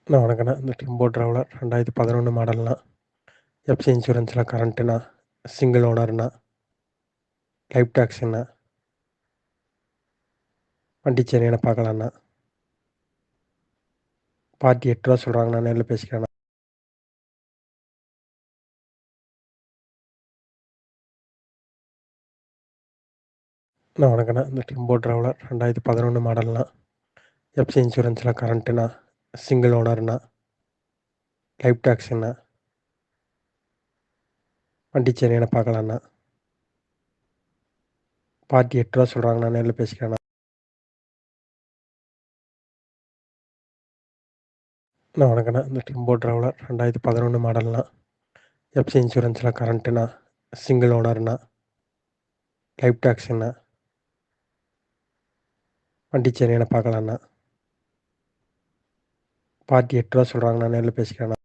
வணக்கண்ணா. இந்த tempo traveller 2011 மாடல்ண்ணா. எஃப்சி இன்சூரன்ஸில் கரண்ட்டுண்ணா. சிங்கிள் ஓனர்ண்ணா. லைஃப் டேக்ஸுண்ணா. பாண்டிச்சேரிண்ணா பார்க்கலாண்ணா. பார்ட்டி ரூ. 8 சொல்கிறாங்கண்ணா. நேரில் பேசிக்கலாண்ணா. வணக்கண்ணா. இந்த டெம்போ ட்ராவலர் 2011 மாடல்ண்ணா. எஃப்சி இன்சூரன்ஸில் கரண்ட்டுண்ணா. சிங்கிள் ஓனர்ண்ணா. லைஃப் டேக்ஸுண்ணா. பாண்டிச்சேரிண்ணா பார்க்கலாண்ணா. பார்ட்டி ரூ. 8 சொல்கிறாங்கண்ணா. நேரில் பேசிக்கலாண்ணா. வணக்கண்ணா. இந்த டெம்போ ட்ராவலர் 2011 மாடல்ண்ணா. எஃப்சி இன்சூரன்ஸில் கரண்ட்டுண்ணா. சிங்கிள் ஓனர்ண்ணா. லைஃப் டேக்ஸுண்ணா. பாண்டிச்சேரிண்ணா பார்க்கலாண்ணா. பார்ட்டி ரூ. 8 சொல்கிறாங்கண்ணா. நேரில் பேசிக்கலாண்ணா.